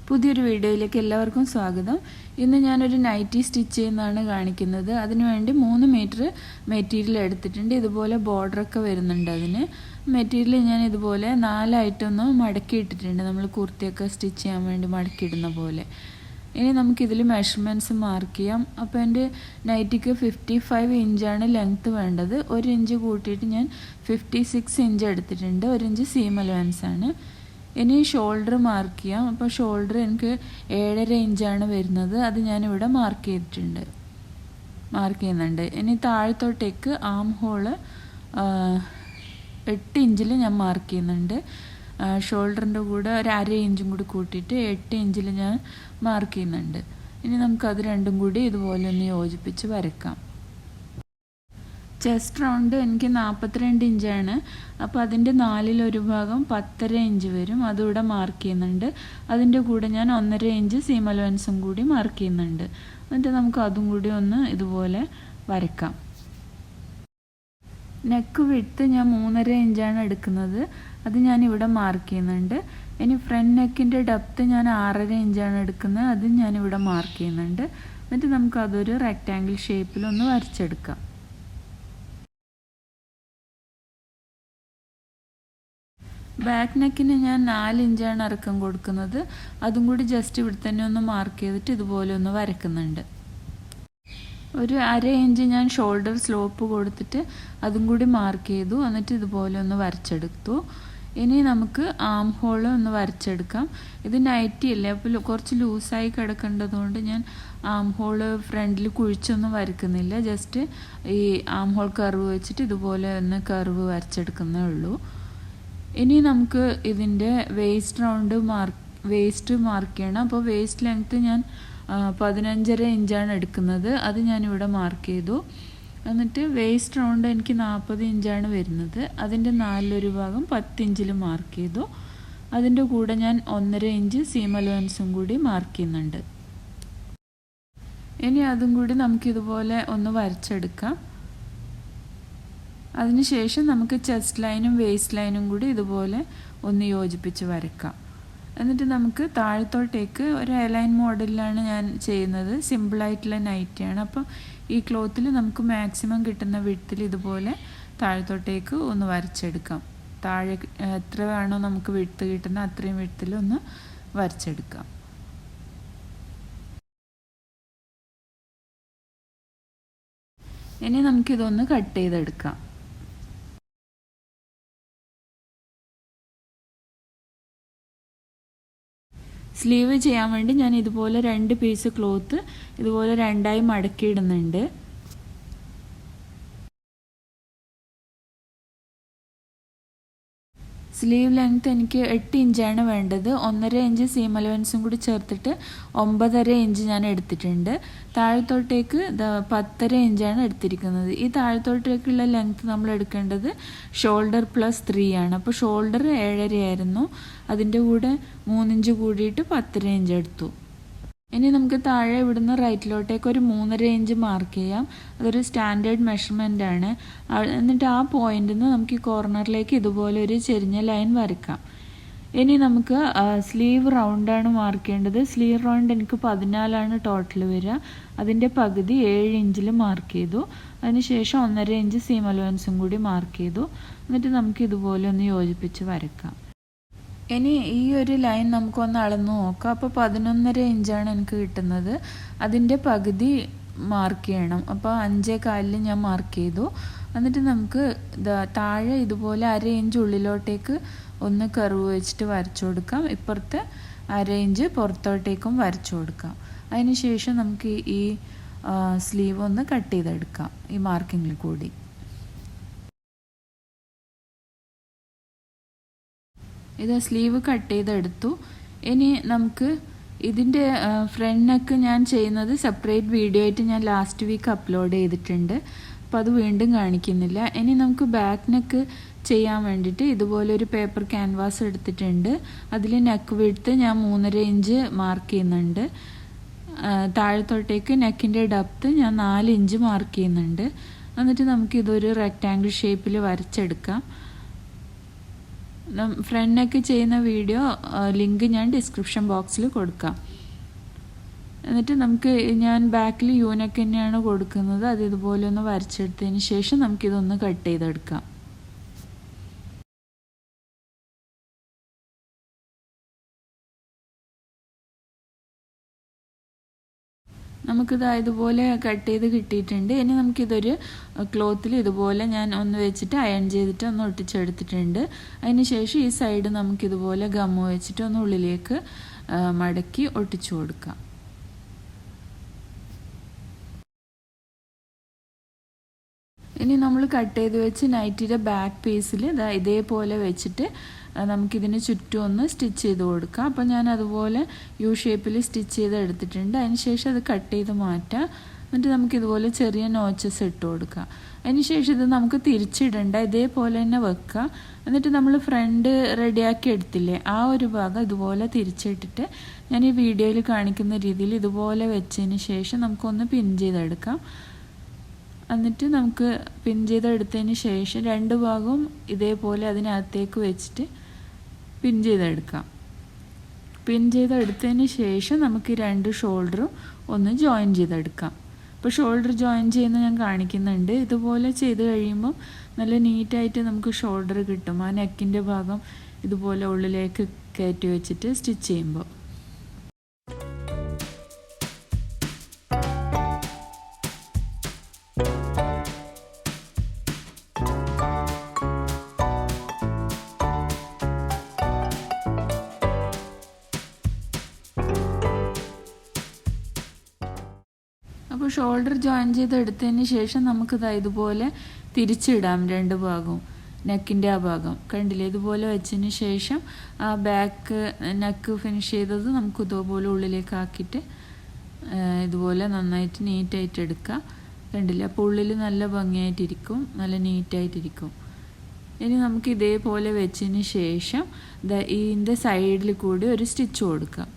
പുതിയൊരു വീഡിയോയിലേക്ക് എല്ലാവർക്കും സ്വാഗതം. ഇന്ന് ഞാനൊരു നൈറ്റി സ്റ്റിച്ച് ചെയ്യുന്നതാണ് കാണിക്കുന്നത്. അതിനുവേണ്ടി 3 മീറ്റർ മെറ്റീരിയൽ എടുത്തിട്ടുണ്ട്. ഇതുപോലെ ബോർഡറൊക്കെ വരുന്നുണ്ട്. അതിന് മെറ്റീരിയൽ ഞാൻ ഇതുപോലെ 4 ആയിട്ടൊന്ന് മടക്കി ഇട്ടിട്ടുണ്ട്. നമ്മൾ കുർത്തിയൊക്കെ സ്റ്റിച്ച് ചെയ്യാൻ വേണ്ടി മടക്കിയിടുന്ന പോലെ. ഇനി നമുക്കിതിൽ മെഷർമെൻറ്റ്സ് മാർക്ക് ചെയ്യാം. അപ്പോൾ എൻ്റെ നൈറ്റിക്ക് 55 ഇഞ്ചാണ് ലെങ്ത്ത് വേണ്ടത്. 1 ഇഞ്ച് കൂട്ടിയിട്ട് ഞാൻ 56 ഇഞ്ച് എടുത്തിട്ടുണ്ട്. 1 ഇഞ്ച് സീം അലവൻസ് ആണ്. ഇനി ഷോൾഡർ മാർക്ക് ചെയ്യാം. അപ്പോൾ ഷോൾഡർ എനിക്ക് 7.5 ഇഞ്ചാണ് വരുന്നത്. അത് ഞാനിവിടെ മാർക്ക് ചെയ്യുന്നുണ്ട്. ഇനി താഴത്തോട്ടേക്ക് ആം ഹോള് 8 ഇഞ്ചിൽ ഞാൻ മാർക്ക് ചെയ്യുന്നുണ്ട്. ഷോൾഡറിൻ്റെ കൂടെ ഒരു 1/2 ഇഞ്ചും കൂടി കൂട്ടിയിട്ട് 8 ഇഞ്ചിൽ ഞാൻ മാർക്ക് ചെയ്യുന്നുണ്ട്. ഇനി നമുക്കത് രണ്ടും കൂടി ഇതുപോലെ ഒന്ന് യോജിപ്പിച്ച് വരയ്ക്കാം. ചെസ്റ്റ് റൗണ്ട് എനിക്ക് 42 ഇഞ്ചാണ്. അപ്പോൾ അതിൻ്റെ 4/1 ഭാഗം 10.5 ഇഞ്ച് വരും. അതിവിടെ മാർക്ക് ചെയ്യുന്നുണ്ട്. അതിൻ്റെ കൂടെ ഞാൻ 1.5 ഇഞ്ച് സീം അലവൻസും കൂടി മാർക്ക് ചെയ്യുന്നുണ്ട്. എന്നിട്ട് നമുക്ക് അതും കൂടി ഒന്ന് ഇതുപോലെ വരയ്ക്കാം. നെക്ക് വിഡ്ത്ത് ഞാൻ 3.5 ഇഞ്ചാണ് എടുക്കുന്നത്. അത് ഞാനിവിടെ മാർക്ക് ചെയ്യുന്നുണ്ട്. ഇനി ഫ്രണ്ട് നെക്കിൻ്റെ ഡെപ്ത്ത് ഞാൻ 6.5 ഇഞ്ചാണ് എടുക്കുന്നത്. അത് ഞാനിവിടെ മാർക്ക് ചെയ്യുന്നുണ്ട്. എന്നിട്ട് നമുക്കതൊരു റെക്റ്റാങ്കിൾ ഷേപ്പിലൊന്ന് വരച്ചെടുക്കാം. ബാക്ക് നെക്കിന് ഞാൻ 4 ഇഞ്ചാണ് ഇറക്കം കൊടുക്കുന്നത്. അതും കൂടി ജസ്റ്റ് ഇവിടെ തന്നെ ഒന്ന് മാർക്ക് ചെയ്തിട്ട് ഇതുപോലെ ഒന്ന് വരയ്ക്കുന്നുണ്ട്. ഒരു 1/2 ഇഞ്ച് ഞാൻ ഷോൾഡർ സ്ലോപ്പ് കൊടുത്തിട്ട് അതും കൂടി മാർക്ക് ചെയ്തു. എന്നിട്ട് ഇതുപോലെ ഒന്ന് വരച്ചെടുത്തു. ഇനി നമുക്ക് ആം ഹോൾ ഒന്ന് വരച്ചെടുക്കാം. ഇത് നൈറ്റി അല്ലേ, അപ്പോൾ കുറച്ച് ലൂസായി കിടക്കേണ്ടതുകൊണ്ട് ഞാൻ ആം ഹോള് ഫ്രണ്ടിൽ കുഴിച്ചൊന്നും വരയ്ക്കുന്നില്ല. ജസ്റ്റ് ഈ ആം ഹോൾ കർവ് വെച്ചിട്ട് ഇതുപോലെ ഒന്ന് കർവ് വരച്ചെടുക്കുന്നേ ഉള്ളൂ. ഇനി നമുക്ക് ഇതിൻ്റെ വേസ്റ്റ് മാർക്ക് ചെയ്യണം. അപ്പോൾ വേസ്റ്റ് ലെങ്ത്ത് ഞാൻ 15.5 ഇഞ്ചാണ് എടുക്കുന്നത്. അത് ഞാനിവിടെ മാർക്ക് ചെയ്തു. എന്നിട്ട് വേസ്റ്റ് റൗണ്ട് എനിക്ക് 40 ഇഞ്ചാണ് വരുന്നത്. അതിൻ്റെ 4/1 ഭാഗം 10 ഇഞ്ചിൽ മാർക്ക് ചെയ്തു. അതിൻ്റെ കൂടെ ഞാൻ 1.5 ഇഞ്ച് സീം അലവൻസും കൂടി മാർക്ക് ചെയ്യുന്നുണ്ട്. ഇനി അതും കൂടി നമുക്കിതുപോലെ ഒന്ന് വരച്ചെടുക്കാം. അതിനുശേഷം നമുക്ക് ചെസ്റ്റ് ലൈനും വേസ്റ്റ് ലൈനും കൂടി ഇതുപോലെ ഒന്ന് യോജിപ്പിച്ച് വരയ്ക്കാം. എന്നിട്ട് നമുക്ക് താഴത്തോട്ടേക്ക് ഒരു എലൈൻ മോഡലിലാണ് ഞാൻ ചെയ്യുന്നത്. സിമ്പിളായിട്ടുള്ള നൈറ്റിയാണ്. അപ്പോൾ ഈ ക്ലോത്തിൽ നമുക്ക് മാക്സിമം കിട്ടുന്ന വിഡ്ത്തിൽ ഇതുപോലെ താഴത്തോട്ടേക്ക് ഒന്ന് വരച്ചെടുക്കാം. താഴെ എത്ര വേണോ നമുക്ക് വിഡ്ത്ത് കിട്ടുന്ന അത്രയും വിഡ്ത്തിൽ ഒന്ന് വരച്ചെടുക്കാം. ഇനി നമുക്കിതൊന്ന് കട്ട് ചെയ്തെടുക്കാം. സ്ലീവ് ചെയ്യാൻ വേണ്ടി ഞാൻ ഇതുപോലെ 2 പീസ് ക്ലോത്ത് ഇതുപോലെ 2ആയി മടക്കിയിടുന്നുണ്ട്. സ്ലീവ് ലെങ്ത്ത് എനിക്ക് 8 ഇഞ്ചാണ് വേണ്ടത്. 1.5 ഇഞ്ച് സീം അലവൻസും കൂടി ചേർത്തിട്ട് 9.5 ഇഞ്ച് ഞാൻ എടുത്തിട്ടുണ്ട്. താഴത്തോട്ടേക്ക് 10.5 ഇഞ്ചാണ് എടുത്തിരിക്കുന്നത്. ഈ താഴത്തോട്ടേക്കുള്ള ലെങ്ത്ത് നമ്മൾ എടുക്കേണ്ടത് ഷോൾഡർ +3 ആണ്. അപ്പോൾ ഷോൾഡർ 7.5 ആയിരുന്നു. അതിൻ്റെ കൂടെ 3 ഇഞ്ച് കൂടിയിട്ട് 10.5 ഇഞ്ച് എടുത്തു. ഇനി നമുക്ക് താഴെ ഇവിടുന്ന് റൈറ്റിലോട്ടേക്ക് ഒരു 3.5 ഇഞ്ച് മാർക്ക് ചെയ്യാം. അതൊരു സ്റ്റാൻഡേർഡ് മെഷർമെൻ്റ് ആണ്. എന്നിട്ട് ആ പോയിന്റിൽ നിന്ന് നമുക്ക് ഈ കോർണറിലേക്ക് ഇതുപോലെ ഒരു ചെരിഞ്ഞ ലൈൻ വരയ്ക്കാം. ഇനി നമുക്ക് സ്ലീവ് റൗണ്ടാണ് മാർക്ക് ചെയ്യേണ്ടത്. സ്ലീവ് റൗണ്ട് എനിക്ക് 14ആണ് ടോട്ടൽ വരിക. അതിൻ്റെ പകുതി 7 ഇഞ്ചിൽ മാർക്ക് ചെയ്തു. അതിനുശേഷം 1.5 ഇഞ്ച് സീം അലവൻസും കൂടി മാർക്ക് ചെയ്തു. എന്നിട്ട് നമുക്ക് ഇതുപോലെ ഒന്ന് യോജിപ്പിച്ച് വരയ്ക്കാം. ഇനി ഈ ഒരു ലൈൻ നമുക്കൊന്ന് അളന്ന് നോക്കാം. അപ്പോൾ 11.5 ഇഞ്ചാണ് എനിക്ക് കിട്ടുന്നത്. അതിൻ്റെ പകുതി മാർക്ക് ചെയ്യണം. അപ്പോൾ 5.25 ഞാൻ മാർക്ക് ചെയ്തു. എന്നിട്ട് നമുക്ക് താഴെ ഇതുപോലെ 1/2 ഇഞ്ച് ഉള്ളിലോട്ടേക്ക് ഒന്ന് കർവ് വെച്ചിട്ട് വരച്ചു കൊടുക്കാം. ഇപ്പുറത്തെ 1/2 ഇഞ്ച് പുറത്തോട്ടേക്കും വരച്ചു കൊടുക്കാം. അതിന് ശേഷം നമുക്ക് ഈ സ്ലീവ് ഒന്ന് കട്ട് ചെയ്തെടുക്കാം ഈ മാർക്കിങ്ങിൽ കൂടി. ഇത് സ്ലീവ് കട്ട് ചെയ്തെടുത്തു. ഇനി നമുക്ക് ഇതിൻ്റെ ഫ്രണ്ട് നെക്ക് ഞാൻ ചെയ്യുന്നത് സെപ്പറേറ്റ് വീഡിയോ ആയിട്ട് ഞാൻ ലാസ്റ്റ് വീക്ക് അപ്ലോഡ് ചെയ്തിട്ടുണ്ട്. അപ്പോൾ അത് വീണ്ടും കാണിക്കുന്നില്ല. ഇനി നമുക്ക് ബാക്ക് നെക്ക് ചെയ്യാൻ വേണ്ടിയിട്ട് ഇതുപോലെ ഒരു പേപ്പർ ക്യാൻവാസ് എടുത്തിട്ടുണ്ട്. അതിൽ നെക്ക് വിഡ്ത്ത് ഞാൻ 3.5 ഇഞ്ച് മാർക്ക് ചെയ്യുന്നുണ്ട്. താഴത്തോട്ടേക്ക് നെക്കിൻ്റെ ഡെപ്ത്ത് ഞാൻ 4 ഇഞ്ച് മാർക്ക് ചെയ്യുന്നുണ്ട്. എന്നിട്ട് നമുക്കിതൊരു റെക്റ്റാങ്കിൾ ഷേപ്പിൽ വരച്ചെടുക്കാം. ഫ്രണ്ട് നെക്ക് ചെയ്യുന്ന വീഡിയോ ലിങ്ക് ഞാൻ ഡിസ്ക്രിപ്ഷൻ ബോക്സിൽ കൊടുക്കാം. എന്നിട്ട് നമുക്ക് ഞാൻ ബാക്കിൽ യു നെക്ക് തന്നെയാണ് കൊടുക്കുന്നത്. അത് ഇതുപോലെ ഒന്ന് വരച്ചെടുത്തതിന് ശേഷം നമുക്കിതൊന്ന് കട്ട് ചെയ്തെടുക്കാം. നമുക്കിത് ഇതുപോലെ കട്ട് ചെയ്ത് കിട്ടിയിട്ടുണ്ട്. ഇനി നമുക്കിതൊരു ക്ലോത്തിൽ ഇതുപോലെ ഞാൻ ഒന്ന് വെച്ചിട്ട് അയൺ ചെയ്തിട്ട് ഒന്ന് ഒട്ടിച്ചെടുത്തിട്ടുണ്ട്. അതിന് ശേഷം ഈ സൈഡ് നമുക്കിതുപോലെ ഗമ്മ് വെച്ചിട്ട് ഒന്ന് ഉള്ളിലേക്ക് മടക്കി ഒട്ടിച്ചു കൊടുക്കാം. ഇനി നമ്മൾ കട്ട് ചെയ്ത് വെച്ച് നൈറ്റിയുടെ ബാക്ക് പീസിൽ ഇതേപോലെ വെച്ചിട്ട് നമുക്കിതിന് ചുറ്റും ഒന്ന് സ്റ്റിച്ച് ചെയ്ത് കൊടുക്കാം. അപ്പോൾ ഞാൻ അതുപോലെ യു ഷേപ്പിൽ സ്റ്റിച്ച് ചെയ്ത് എടുത്തിട്ടുണ്ട്. അതിന് ശേഷം അത് കട്ട് ചെയ്ത് മാറ്റാം. എന്നിട്ട് നമുക്കിതുപോലെ ചെറിയ നോച്ചസ് ഇട്ട് കൊടുക്കാം. അതിന് ശേഷം ഇത് നമുക്ക് തിരിച്ചിടണ്ട, ഇതേപോലെ തന്നെ വെക്കുക. എന്നിട്ട് നമ്മൾ ഫ്രണ്ട് റെഡിയാക്കി എടുത്തില്ലേ, ആ ഒരു ഭാഗം ഇതുപോലെ തിരിച്ചിട്ടിട്ട് ഞാൻ ഈ വീഡിയോയിൽ കാണിക്കുന്ന രീതിയിൽ ഇതുപോലെ വെച്ചതിന് ശേഷം നമുക്കൊന്ന് പിൻ ചെയ്തെടുക്കാം. എന്നിട്ട് നമുക്ക് പിൻ ചെയ്തെടുത്തതിന് ശേഷം രണ്ട് ഭാഗവും ഇതേപോലെ അതിനകത്തേക്ക് വെച്ചിട്ട് പിൻ ചെയ്തെടുക്കാം. പിൻ ചെയ്തെടുത്തതിന് ശേഷം നമുക്ക് രണ്ട് ഷോൾഡറും ഒന്ന് ജോയിൻ ചെയ്തെടുക്കാം. അപ്പോൾ ഷോൾഡർ ജോയിൻ ചെയ്യുന്നത് ഞാൻ കാണിക്കുന്നുണ്ട്. ഇതുപോലെ ചെയ്ത് കഴിയുമ്പോൾ നല്ല നീറ്റായിട്ട് നമുക്ക് ഷോൾഡർ കിട്ടും. ആ നെക്കിൻ്റെ ഭാഗം ഇതുപോലെ ഉള്ളിലേക്ക് കയറ്റി വെച്ചിട്ട് സ്റ്റിച്ച് ചെയ്യുമ്പോൾ. അപ്പോൾ ഷോൾഡർ ജോയിൻ ചെയ്തെടുത്തതിന് ശേഷം നമുക്കിത് ഇതുപോലെ തിരിച്ചിടാം. രണ്ട് ഭാഗവും നെക്കിൻ്റെ ആ ഭാഗം കണ്ടില്ലേ, ഇതുപോലെ വെച്ചതിന് ശേഷം ആ ബാക്ക് നെക്ക് ഫിനിഷ് ചെയ്തത് നമുക്ക് ഇതുപോലെ ഉള്ളിലേക്ക് ആക്കിയിട്ട് ഇതുപോലെ നന്നായിട്ട് നീറ്റായിട്ട് എടുക്കാം. കണ്ടില്ലേ, അപ്പോൾ ഉള്ളിൽ നല്ല ഭംഗിയായിട്ടിരിക്കും, നല്ല നീറ്റായിട്ടിരിക്കും. ഇനി നമുക്ക് ഇതേപോലെ വെച്ചതിന് ശേഷം ഇതിൻ്റെ സൈഡിൽ കൂടി ഒരു സ്റ്റിച്ച് കൊടുക്കാം.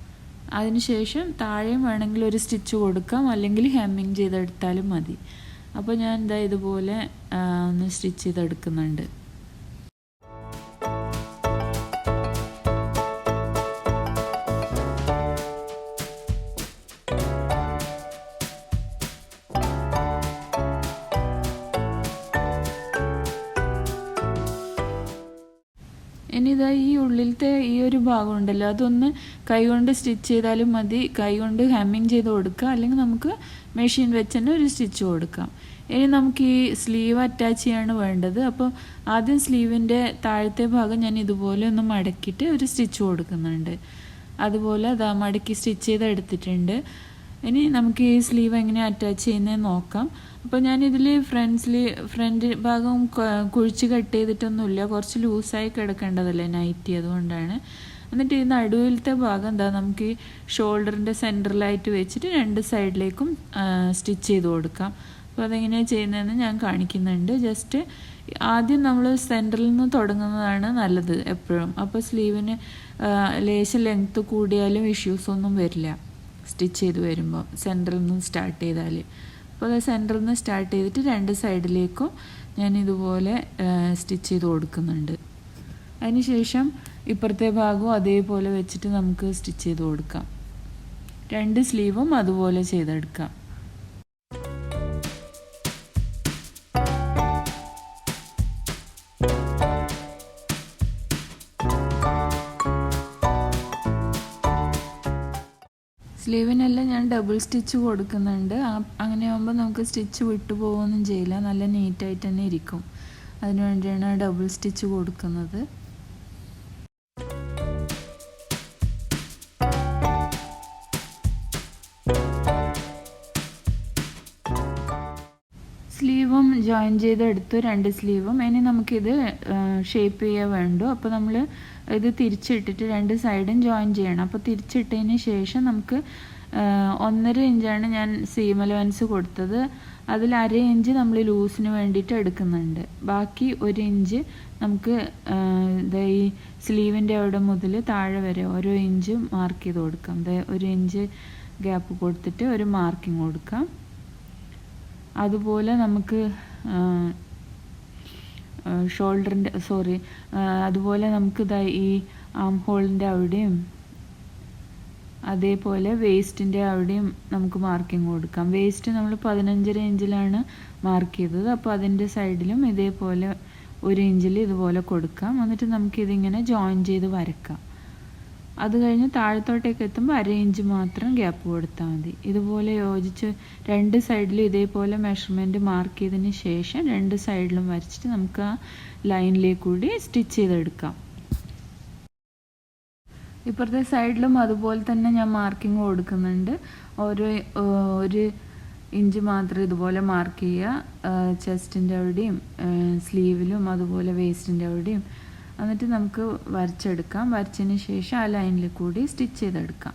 അതിനുശേഷം താഴെയും വേണമെങ്കിൽ ഒരു സ്റ്റിച്ച് കൊടുക്കാം, അല്ലെങ്കിൽ ഹെമ്മിങ് ചെയ്തെടുത്താലും മതി. അപ്പോൾ ഞാൻ ഇതുപോലെ ഒന്ന് സ്റ്റിച്ച് ചെയ്തെടുക്കുന്നുണ്ട്. ഇനി ഈ ഉള്ളിലത്തെ ഈ ഒരു ഭാഗം ഉണ്ടല്ലോ, അതൊന്ന് കൈകൊണ്ട് സ്റ്റിച്ച് ചെയ്താലും മതി. കൈകൊണ്ട് ഹെമ്മിങ് ചെയ്ത് കൊടുക്കുക, അല്ലെങ്കിൽ നമുക്ക് മെഷീൻ വെച്ച് തന്നെ ഒരു സ്റ്റിച്ച് കൊടുക്കാം. ഇനി നമുക്ക് ഈ സ്ലീവ് അറ്റാച്ച് ചെയ്യാണ് വേണ്ടത്. അപ്പോൾ ആദ്യം സ്ലീവിൻ്റെ താഴത്തെ ഭാഗം ഞാൻ ഇതുപോലെ ഒന്ന് മടക്കിയിട്ട് ഒരു സ്റ്റിച്ച് കൊടുക്കുന്നുണ്ട്. അതുപോലെ മടക്കി സ്റ്റിച്ച് ചെയ്ത് എടുത്തിട്ടുണ്ട്. ഇനി നമുക്ക് ഈ സ്ലീവ് എങ്ങനെ അറ്റാച്ച് ചെയ്യുന്നതെന്ന് നോക്കാം. അപ്പോൾ ഞാനിതിൽ ഫ്രണ്ട് ഭാഗം കുഴിച്ച് കട്ട് ചെയ്തിട്ടൊന്നുമില്ല, കുറച്ച് ലൂസായി കിടക്കേണ്ടതല്ലേ നൈറ്റി, അതുകൊണ്ടാണ്. എന്നിട്ട് ഈ നടുവിലത്തെ ഭാഗം നമുക്ക് ഈ ഷോൾഡറിൻ്റെ സെൻറ്ററിലായിട്ട് വെച്ചിട്ട് രണ്ട് സൈഡിലേക്കും സ്റ്റിച്ച് ചെയ്ത് കൊടുക്കാം. അപ്പോൾ അതെങ്ങനെയാണ് ചെയ്യുന്നതെന്ന് ഞാൻ കാണിക്കുന്നുണ്ട്. ജസ്റ്റ് ആദ്യം നമ്മൾ സെൻറ്ററിൽ നിന്ന് തുടങ്ങുന്നതാണ് നല്ലത് എപ്പോഴും. അപ്പോൾ സ്ലീവിന് ലേശം ലെങ്ത്ത് കൂടിയാലും ഇഷ്യൂസൊന്നും വരില്ല സ്റ്റിച്ച് ചെയ്ത് വരുമ്പോൾ, സെൻറ്ററിൽ നിന്ന് സ്റ്റാർട്ട് ചെയ്താൽ. അപ്പോൾ അത് സെൻറ്ററിൽ നിന്ന് സ്റ്റാർട്ട് ചെയ്തിട്ട് രണ്ട് സൈഡിലേക്കും ഞാൻ ഇതുപോലെ സ്റ്റിച്ച് ചെയ്ത് കൊടുക്കുന്നുണ്ട്. അതിനുശേഷം ഇപ്പുറത്തെ ഭാഗവും അതേപോലെ വെച്ചിട്ട് നമുക്ക് സ്റ്റിച്ച് ചെയ്ത് കൊടുക്കാം. രണ്ട് സ്ലീവും അതുപോലെ ചെയ്തെടുക്കാം. സ്ലീവിനെല്ലാം ഞാൻ ഡബിൾ സ്റ്റിച്ച് കൊടുക്കുന്നുണ്ട്. അങ്ങനെ ആകുമ്പോൾ നമുക്ക് സ്റ്റിച്ച് വിട്ടു പോകുകയൊന്നും ചെയ്യില്ല, നല്ല നീറ്റായിട്ട് തന്നെ ഇരിക്കും. അതിനു വേണ്ടിയാണ് ഡബിൾ സ്റ്റിച്ച് കൊടുക്കുന്നത്. സ്ലീവും ജോയിൻ ചെയ്തെടുത്തു, രണ്ട് സ്ലീവും. ഇനി നമുക്കിത് ഷേപ്പ് ചെയ്യാൻ വേണ്ടു. അപ്പോൾ നമ്മൾ ഇത് തിരിച്ചിട്ടിട്ട് രണ്ട് സൈഡും ജോയിൻ ചെയ്യണം. അപ്പോൾ തിരിച്ചിട്ടതിന് ശേഷം നമുക്ക് 1.5 ഇഞ്ചാണ് ഞാൻ സീം അലവൻസ് കൊടുത്തത്. അതിൽ 1/2 ഇഞ്ച് നമ്മൾ ലൂസിന് വേണ്ടിയിട്ട് എടുക്കുന്നുണ്ട്. ബാക്കി 1 ഇഞ്ച് നമുക്ക് ഈ സ്ലീവിൻ്റെ അവിടെ മുതൽ താഴെ വരെ ഓരോ ഇഞ്ച് മാർക്ക് ചെയ്ത് കൊടുക്കാം. 1 ഇഞ്ച് ഗ്യാപ്പ് കൊടുത്തിട്ട് ഒരു മാർക്കിങ് കൊടുക്കാം. അതുപോലെ നമുക്ക് ഷോൾഡറിൻ്റെ അതുപോലെ നമുക്കിതാ ഈ ആം ഹോളിൻ്റെ അവിടെയും അതേപോലെ വേസ്റ്റിൻ്റെ അവിടെയും നമുക്ക് മാർക്കിങ് കൊടുക്കാം. വേസ്റ്റ് നമ്മൾ 15.5 ഇഞ്ചിലാണ് മാർക്ക് ചെയ്തത്. അപ്പോൾ അതിൻ്റെ സൈഡിലും ഇതേപോലെ 1 ഇഞ്ചിൽ ഇതുപോലെ കൊടുക്കാം. എന്നിട്ട് നമുക്കിതിങ്ങനെ ജോയിൻ ചെയ്ത് വരക്കാം. അത് കഴിഞ്ഞ് താഴത്തോട്ടേക്ക് എത്തുമ്പോൾ 1/2 ഇഞ്ച് മാത്രം ഗ്യാപ്പ് കൊടുത്താൽ മതി. ഇതുപോലെ യോജിച്ച് 2 സൈഡിലും ഇതേപോലെ മെഷർമെൻറ്റ് മാർക്ക് ചെയ്തതിന് ശേഷം 2 സൈഡിലും വരച്ചിട്ട് നമുക്ക് ആ ലൈനിലേക്ക് കൂടി സ്റ്റിച്ച് ചെയ്തെടുക്കാം. ഇപ്പുറത്തെ സൈഡിലും അതുപോലെ തന്നെ ഞാൻ മാർക്കിങ് കൊടുക്കുന്നുണ്ട്. ഒരു ഇഞ്ച് മാത്രം ഇതുപോലെ മാർക്ക് ചെയ്യുക, ചെസ്റ്റിൻ്റെ അവിടെയും സ്ലീവിലും അതുപോലെ വേസ്റ്റിൻ്റെ അവിടെയും. എന്നിട്ട് നമുക്ക് വരച്ചെടുക്കാം. വരച്ചതിന് ശേഷം ആ ലൈനിൽ കൂടി സ്റ്റിച്ച് ചെയ്തെടുക്കാം.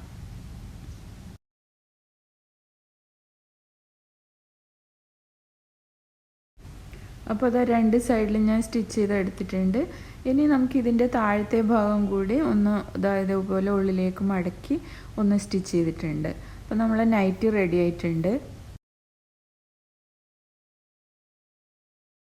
അപ്പോൾ അത് 2 സൈഡിലും ഞാൻ സ്റ്റിച്ച് ചെയ്തെടുത്തിട്ടുണ്ട്. ഇനി നമുക്ക് ഇതിൻ്റെ താഴത്തെ ഭാഗം കൂടി ഒന്ന് ഇതേപോലെ ഉള്ളിലേക്ക് മടക്കി ഒന്ന് സ്റ്റിച്ച് ചെയ്തിട്ടുണ്ട്. അപ്പോൾ നമ്മളെ നൈറ്റി റെഡി ആയിട്ടുണ്ട്.